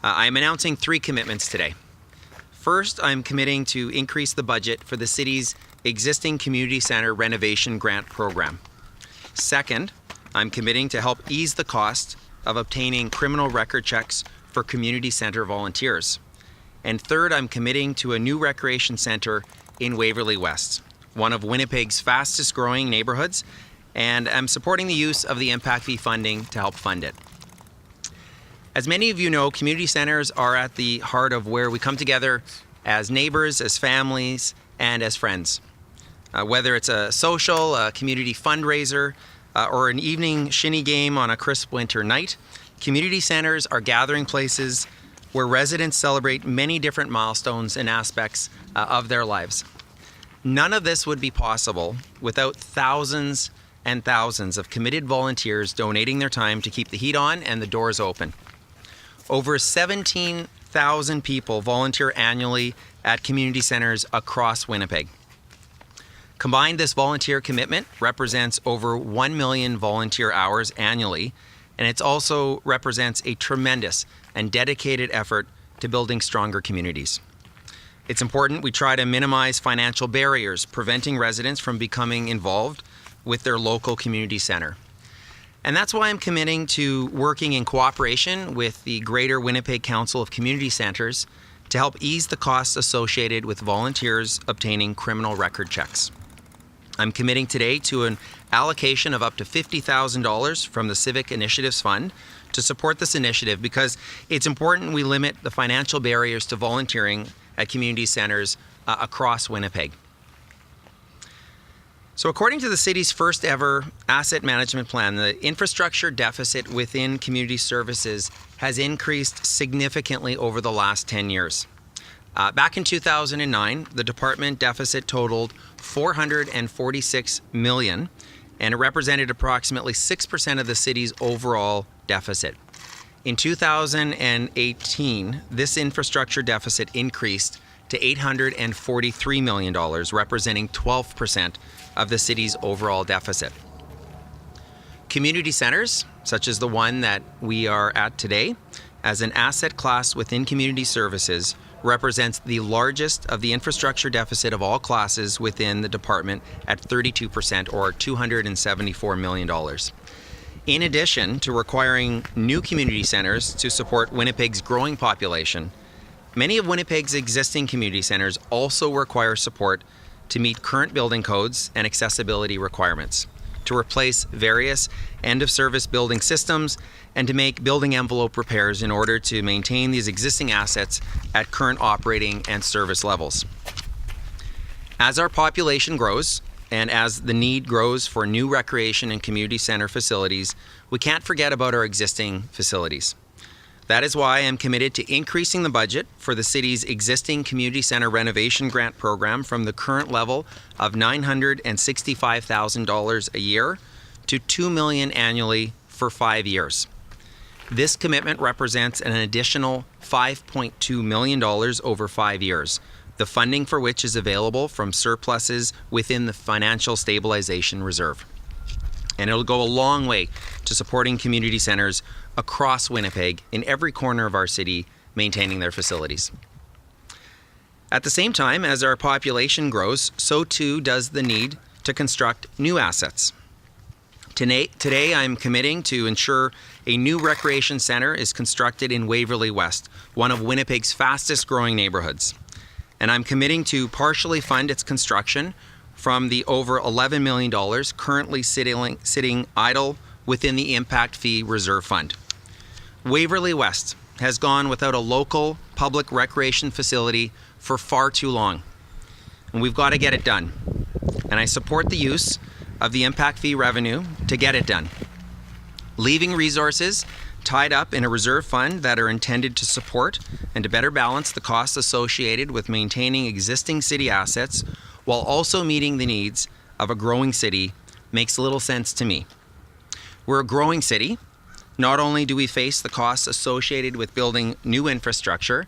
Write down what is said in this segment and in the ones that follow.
I'm announcing 3 commitments today. First, I'm committing to increase the budget for the city's existing community center renovation grant program. Second, I'm committing to help ease the cost of obtaining criminal record checks for community center volunteers. And third, I'm committing to a new recreation center in Waverley West, one of Winnipeg's fastest growing neighborhoods, and I'm supporting the use of the impact fee funding to help fund it. As many of you know, community centers are at the heart of where we come together as neighbors, as families, and as friends. Whether it's a social, a community fundraiser, or an evening shinny game on a crisp winter night, community centers are gathering places where residents celebrate many different milestones and aspects of their lives. None of this would be possible without thousands and thousands of committed volunteers donating their time to keep the heat on and the doors open. Over 17,000 people volunteer annually at community centers across Winnipeg. Combined, this volunteer commitment represents over 1 million volunteer hours annually, and it also represents a tremendous and dedicated effort to building stronger communities. It's important we try to minimize financial barriers, preventing residents from becoming involved with their local community center. And that's why I'm committing to working in cooperation with the Greater Winnipeg Council of Community Centers to help ease the costs associated with volunteers obtaining criminal record checks. I'm committing today to an allocation of up to $50,000 from the Civic Initiatives Fund to support this initiative because it's important we limit the financial barriers to volunteering at community centers across Winnipeg. So according to the city's first ever asset management plan, the infrastructure deficit within community services has increased significantly over the last 10 years. Back in 2009, the department deficit totaled $446 million, and it represented approximately 6% of the city's overall deficit. In 2018, this infrastructure deficit increased to $843 million, representing 12% of the city's overall deficit. Community centers, such as the one that we are at today, as an asset class within community services, represents the largest of the infrastructure deficit of all classes within the department at 32% or $274 million. In addition to requiring new community centers to support Winnipeg's growing population, many of Winnipeg's existing community centers also require support to meet current building codes and accessibility requirements, to replace various end-of-service building systems, and to make building envelope repairs in order to maintain these existing assets at current operating and service levels. As our population grows, and as the need grows for new recreation and community center facilities, we can't forget about our existing facilities. That is why I'm committed to increasing the budget for the city's existing community center renovation grant program from the current level of $965,000 a year to $2 million annually for 5 years. This commitment represents an additional $5.2 million over 5 years, the funding for which is available from surpluses within the Financial Stabilization Reserve. And it'll go a long way to supporting community centers across Winnipeg in every corner of our city, maintaining their facilities. At the same time, as our population grows, so too does the need to construct new assets. Today, I'm committing to ensure a new recreation center is constructed in Waverley West, one of Winnipeg's fastest growing neighborhoods. And I'm committing to partially fund its construction from the over $11 million currently sitting idle within the Impact Fee Reserve Fund. Waverley West has gone without a local public recreation facility for far too long, and we've got to get it done. And I support the use of the impact fee revenue to get it done, leaving resources tied up in a reserve fund that are intended to support and to better balance the costs associated with maintaining existing city assets while also meeting the needs of a growing city makes little sense to me. We're a growing city. Not only do we face the costs associated with building new infrastructure,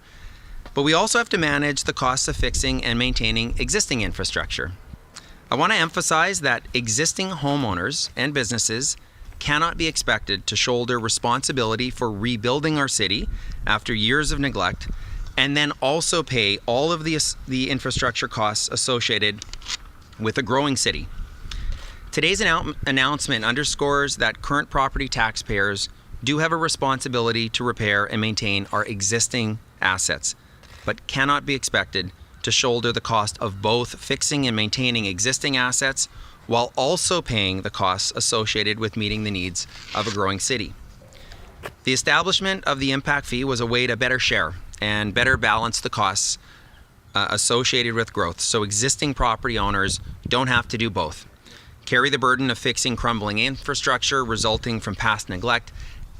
but we also have to manage the costs of fixing and maintaining existing infrastructure. I want to emphasize that existing homeowners and businesses cannot be expected to shoulder responsibility for rebuilding our city after years of neglect, and then also pay all of the infrastructure costs associated with a growing city. Today's announcement underscores that current property taxpayers do have a responsibility to repair and maintain our existing assets, but cannot be expected to shoulder the cost of both fixing and maintaining existing assets while also paying the costs associated with meeting the needs of a growing city. The establishment of the impact fee was a way to better share and better balance the costs associated with growth, so existing property owners don't have to do both, carry the burden of fixing crumbling infrastructure resulting from past neglect,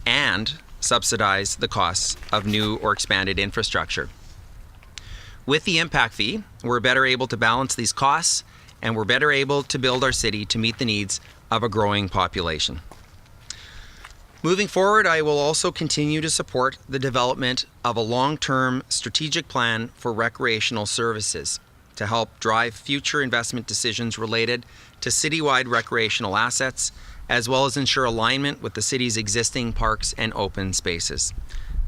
and subsidize the costs of new or expanded infrastructure. With the impact fee, we're better able to balance these costs, and we're better able to build our city to meet the needs of a growing population. Moving forward, I will also continue to support the development of a long-term strategic plan for recreational services to help drive future investment decisions related to citywide recreational assets, as well as ensure alignment with the city's existing parks and open spaces.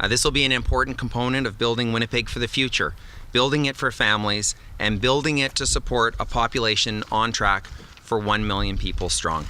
This will be an important component of building Winnipeg for the future, building it for families, and building it to support a population on track for 1 million people strong.